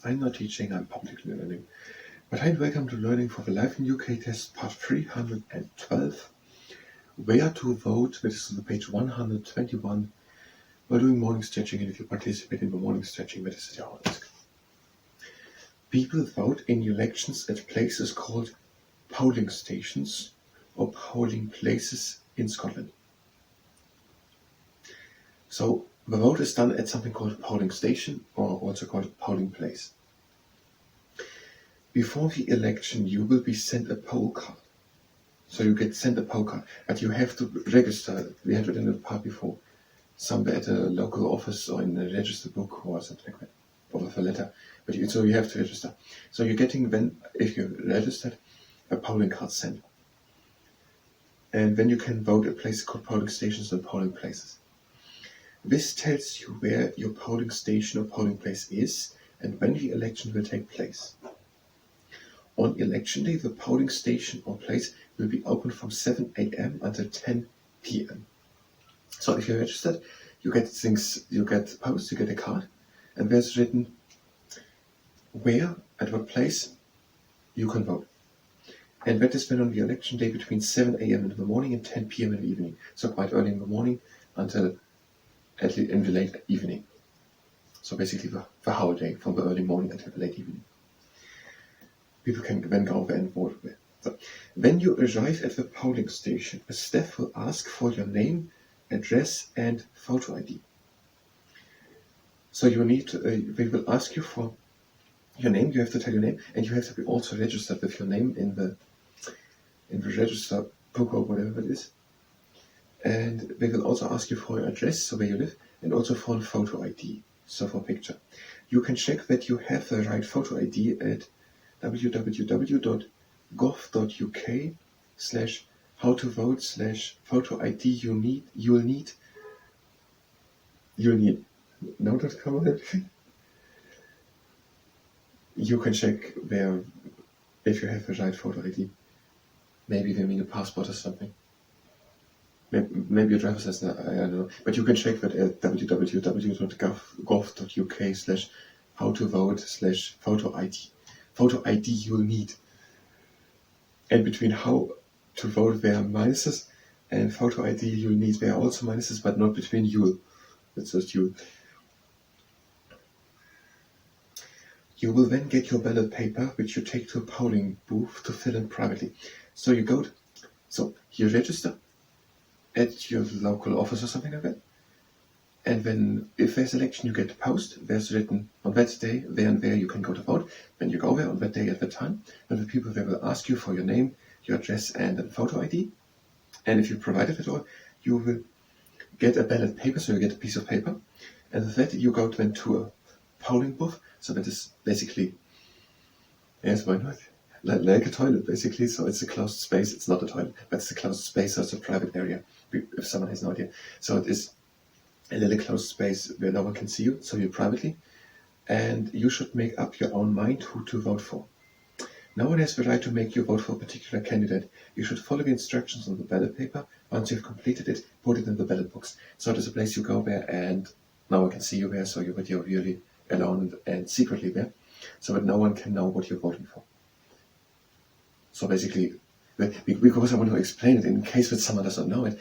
I'm not teaching, I'm publicly learning. But hi and welcome to Learning for the Life in UK test part 312. Where to vote, which is on page 121. We're doing morning stretching, and if you participate in the morning stretching, that is your risk. People vote in elections at places called polling stations or polling places in Scotland. So the vote is done at something called a polling station or also called a polling place. Before the election, you will be sent a poll card. So you get sent a poll card, but you have to register. We had it in the part before, somewhere at a local office or in a register book or something like that, or with a letter. But so you have to register. So you're getting then, if you're registered, a polling card sent. And then you can vote at places called polling stations and polling places. This tells you where your polling station or polling place is and when the election will take place. On election day, the polling station or place will be open from 7 a.m. until 10 p.m. So if you're registered, you get things, you get post, you get a card, and there's written where, at what place you can vote. And that is then on the election day between 7 a.m. in the morning and 10 p.m. in the evening. So quite early in the morning until at least in the late evening. So basically the whole day, from the early morning until the late evening. People can then go over and vote. So, when you arrive at the polling station, a staff will ask for your name, address, and photo ID. So you need to, they will ask you for your name. You have to tell your name, and you have to be also registered with your name in the register book or whatever it is. And they will also ask you for your address, so where you live, and also for a photo ID, so for a picture. You can check that you have the right photo ID at www.gov.uk/how-to-vote/photo ID you'll need no.com on it. You can check there if you have the right photo ID. Maybe they mean a passport or something. Maybe a driver's license, I don't know. But you can check that at www.gov.uk/how-to-vote/photo ID. Photo ID you'll need. And between how to vote there are minuses, and photo ID you'll need there are also minuses, but not between you'll. It's just you'll. You will then get your ballot paper, which you take to a polling booth to fill in privately. So you register at your local office or something like that. And then if there's election, you get the post. There's written on that day, there and there you can go to vote. Then you go there on that day at that time. And the people there will ask you for your name, your address, and a photo ID. And if you provide it at all, you will get a ballot paper, so you get a piece of paper. And with that, you go then to a polling booth. So that is basically, yes, why not? Like a toilet, basically. So it's a closed space. It's not a toilet, but it's a closed space, so it's a private area, if someone has no idea. So it is a little closed space where no one can see you, so you're privately, and you should make up your own mind who to vote for. No one has the right to make you vote for a particular candidate. You should follow the instructions on the ballot paper. Once you've completed it, put it in the ballot box. So it is a place you go there, and no one can see you there, so you're really alone and secretly there, so that no one can know what you're voting for. So basically, because I want to explain it in case that someone doesn't know it,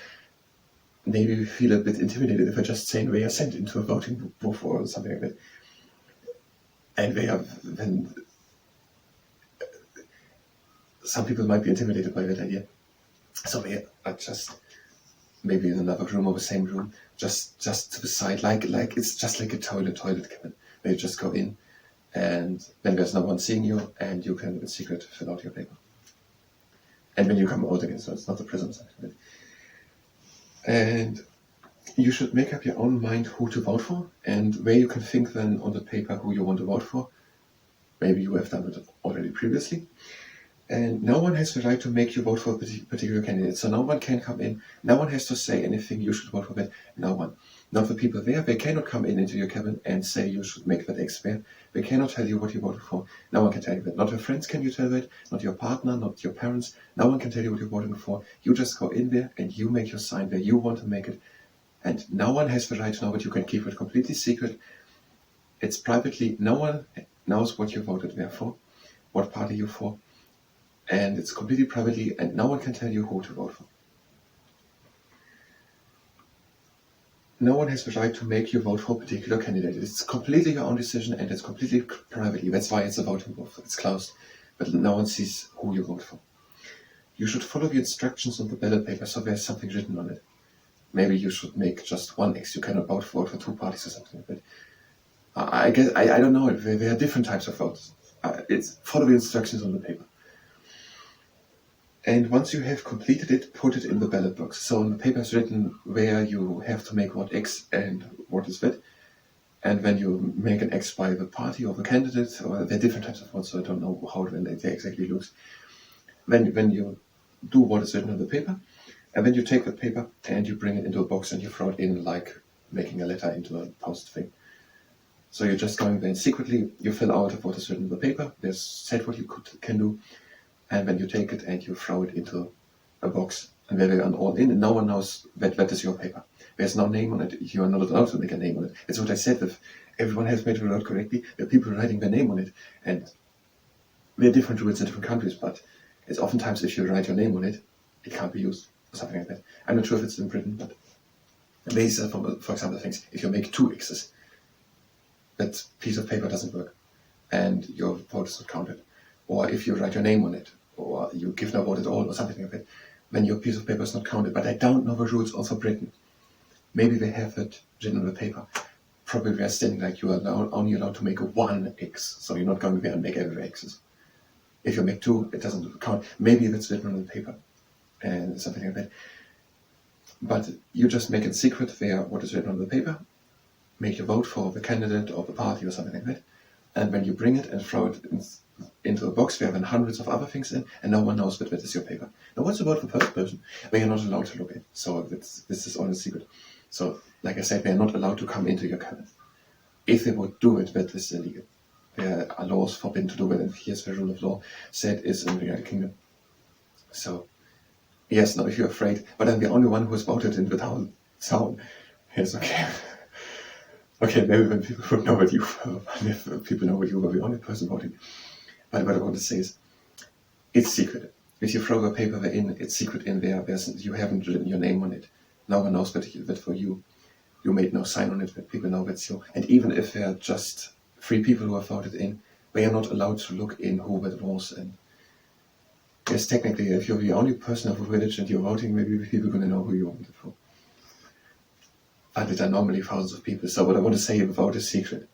maybe we feel a bit intimidated if I just say they are sent into a voting booth or something like that. And then some people might be intimidated by that idea. So they are just maybe in another room or the same room, just to the side, like it's just like a toilet cabin. Where you just go in, and then there's no one seeing you, and you can in secret fill out your paper. And when you come out again, so it's not a prison or something like that. And you should make up your own mind who to vote for, and where you can think then on the paper who you want to vote for. Maybe you have done it already previously. And no one has the right to make you vote for a particular candidate. So no one can come in. No one has to say anything, you should vote for that. No one. Not the people there. They cannot come into your cabin and say you should make that X there. They cannot tell you what you voted for. No one can tell you that. Not your friends can you tell that. Not your partner, not your parents. No one can tell you what you're voting for. You just go in there and you make your sign where you want to make it. And no one has the right to know, but you can keep it completely secret. It's privately. No one knows what you voted there for, what party you're for, and it's completely privately, and no one can tell you who to vote for. No one has the right to make you vote for a particular candidate. It's completely your own decision, and it's completely privately. That's why it's a voting booth. It's closed, but no one sees who you vote for. You should follow the instructions on the ballot paper, so there's something written on it. Maybe you should make just one X. You cannot vote for two parties or something. But I guess I don't know. There are different types of votes. It's follow the instructions on the paper. And once you have completed it, put it in the ballot box. So on the paper is written where you have to make what X and what is that. And when you make an X by the party or the candidate, or there are different types of votes, so I don't know how it exactly looks. When you do what is written on the paper, and then you take the paper and you bring it into a box and you throw it in like making a letter into a post thing. So you're just going there and secretly you fill out what is written on the paper. There's said what you can do. And then you take it and you throw it into a box, and there they are all in, and no one knows that is your paper. There's no name on it. You are not allowed to make a name on it. It's what I said. If everyone has made it out correctly, there are people writing their name on it, and there are different rules in different countries. But it's oftentimes if you write your name on it, it can't be used or something like that. I'm not sure if it's in Britain, but these are, for example, things. If you make two X's, that piece of paper doesn't work, and your vote is not counted. Or if you write your name on it, or you give no vote at all, or something like that, then your piece of paper is not counted. But I don't know the rules also Britain. Maybe they have it written on the paper. Probably they're standing like you are only allowed to make one X, so you're not going to be able to make every X's. If you make two, it doesn't count. Maybe that's written on the paper, and something like that. But you just make it secret there what is written on the paper, make your vote for the candidate or the party or something like that, and when you bring it and throw it into a box, we have hundreds of other things in, and no one knows that is your paper. Now, what's about the first person? They are not allowed to look at. So this is all a secret. So, like I said, they are not allowed to come into your cabinet. If they would do it, that is illegal. There are laws forbidden to do it, and here's the rule of law said is in the United Kingdom. So, yes, now if you're afraid, but I'm the only one who has voted in the town. Yes, okay. Okay, maybe when people would know what you were, if people know what you were the only person voting. But what I want to say is, it's secret. If you throw the paper in, it's secret in there. You haven't written your name on it. No one knows that for you. You made no sign on it, but people know that's you. And even if there are just 3 people who have voted in, they are not allowed to look in who that was. And yes, technically, if you're the only person of a village and you're voting, maybe people are going to know who you voted for. But there are normally thousands of people. So what I want to say, the vote is secret.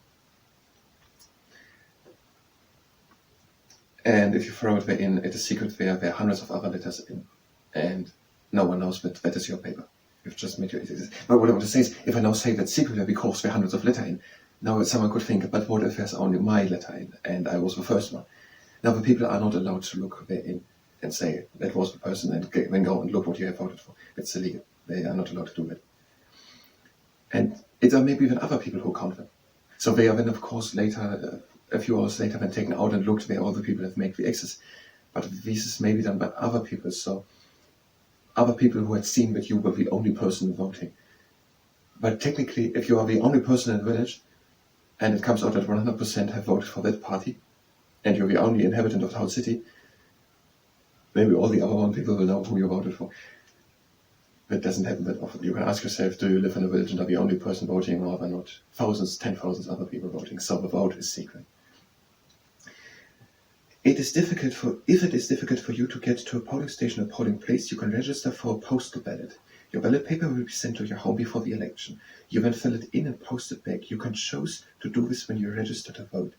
And if you throw it there in, it is secret there are hundreds of other letters in, and no one knows that is your paper. You've just made your. But what I want to say is, if I now say that secret there because there are hundreds of letters in, now someone could think, but what if there's only my letter in, and I was the first one? Now the people are not allowed to look there in and say that was the person, and then go and look what you have voted for. It's illegal. They are not allowed to do that. And it are maybe even other people who count them. So they are then, of course, later. A few hours later, been taken out and looked where all the people have made the X's. But this is maybe done by other people, so other people who had seen that you were the only person voting. But technically, if you are the only person in the village, and it comes out that 100% have voted for that party, and you're the only inhabitant of the whole city, maybe all the other people will know who you voted for. That doesn't happen that often. You can ask yourself, do you live in a village and are the only person voting, or are there not thousands, 10,000 other people voting? So the vote is secret. If it is difficult for you to get to a polling station or polling place, you can register for a postal ballot. Your ballot paper will be sent to your home before the election. You then fill it in and post it back. You can choose to do this when you register to vote.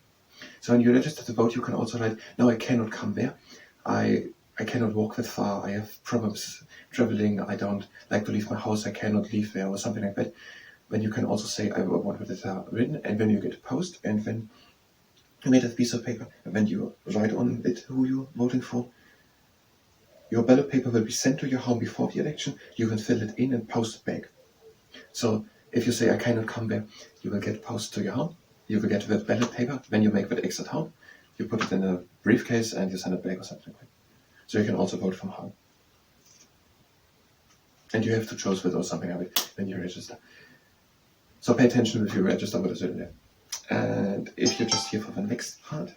So when you register to vote, you can also write, no, I cannot come there. I cannot walk that far. I have problems traveling. I don't like to leave my house. I cannot leave there, or something like that. Then you can also say, I want it written, and then you get a post, and then you made a piece of paper, and then you write on it who you're voting for. Your ballot paper will be sent to your home before the election. You can fill it in and post it back. So if you say, I cannot come there, you will get post to your home. You will get the ballot paper. Then you make that X at home. You put it in a briefcase and you send it back or something like that. So you can also vote from home. And you have to choose it or something like it when you register. So pay attention if you register what is written there. And if you're just here for the next part,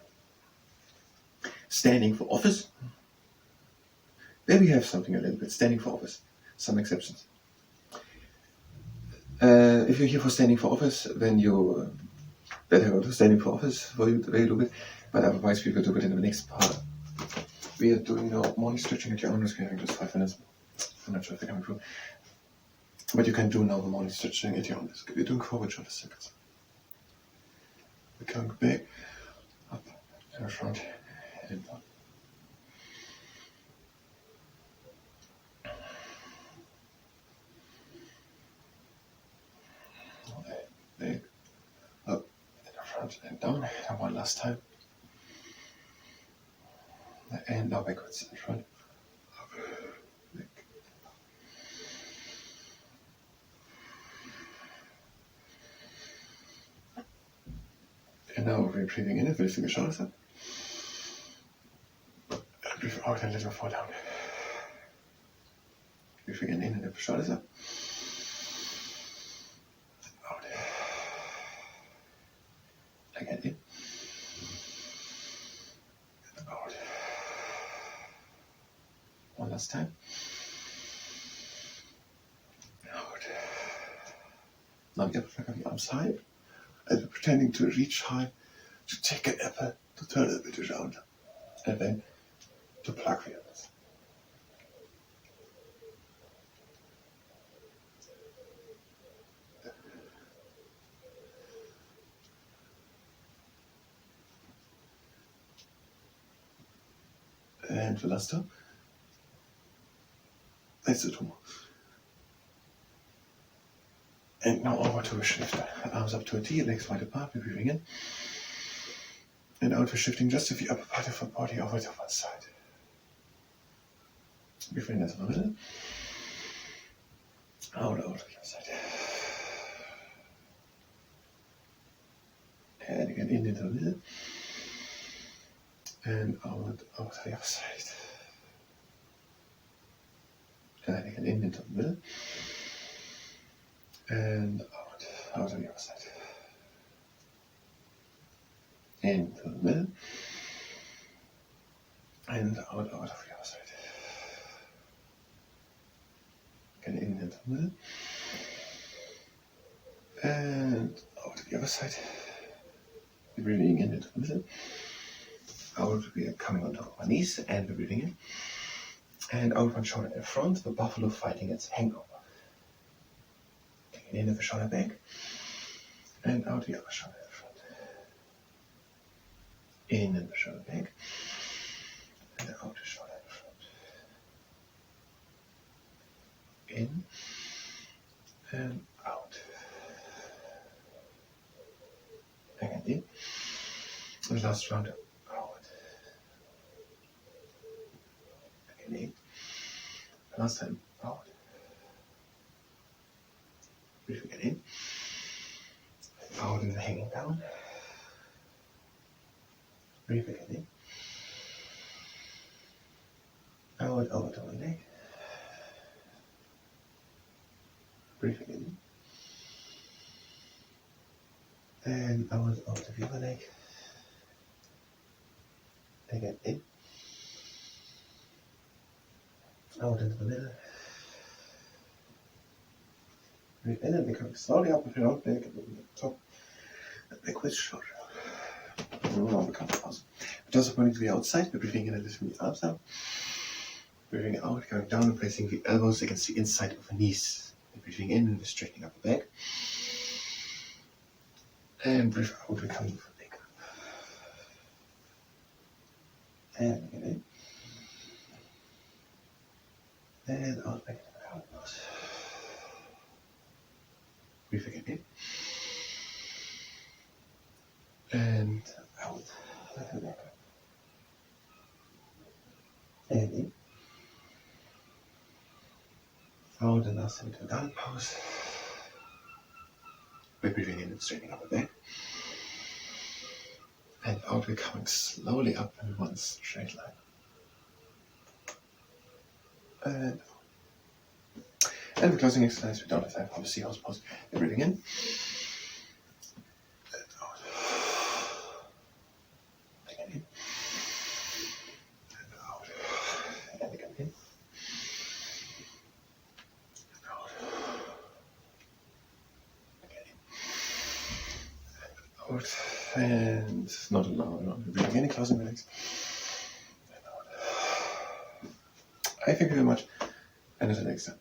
standing for office, there we have something a little bit, standing for office, some exceptions. If you're here for standing for office, then you better go to standing for office for you today a little bit, but otherwise we will do it in the next part. We are doing now morning stretching at your own risk, having just 5 minutes. I'm not sure if they're coming through. But you can do now the morning stretching at your own risk. We're doing forward shoulder circles. We're coming back, up, to the front, and down. Back, up, in the front, and down. And one last time. And now backwards in front. Up, back. And now we're breathing in, lifting the shoulders up. And breathe out and let them fall down. Breathing in and lift the shoulders up. Out. Again in. And out. One last time. Out. Now the upper back of the arms high. And we're pretending to reach high, to take an apple, to turn it a bit around, and then to pluck the apples. And the last time. That's the 2 more. And now over to a shift. Arms up to a T, legs wide apart, we're breathing in. And out, we're shifting just the upper part of our body over to one side. Breathing into the middle. Out, to the other side. And again, in into the middle. And out to the other side. And again, in into the middle. And out to the other side. Into the middle. And out of the other side. Again, in into the middle. And out to the other side. We're breathing in into the middle. Out, we are coming onto our knees, and we're breathing in. And out one shoulder in front, the buffalo fighting its hangover. Taking in the shoulder back, and out the other shoulder in front. In and the shoulder back, and out the shoulder in front. In, and out. Again in. And last round out. Again in. Last time out. Breathe again in. Out and hanging down. Breathe again in. Out over to one leg. Breathe again in. And out over to the other leg. Again in. Out into the middle. Breathe in and become slowly up and around back and the top and backwards shoulder. Now become pause. Just pointing to the outside, we're breathing in and lifting the arms up. Breathing out, going down and placing the elbows against the inside of the knees. And breathing in and straightening up the back. And breathe out, we're coming from the leg up. And again in. And out back to the elbows. Breathe again in. And out. Back and back up. And in. Out and last time to a down pose. We're breathing in and straightening up the back. And out, we're coming slowly up in one straight line. And we're closing exercise. We don't have time for the seahorse pose. We're breathing in. And out. Out and not allowed. Beginning, closing the legs. I thank you very much, and until next time.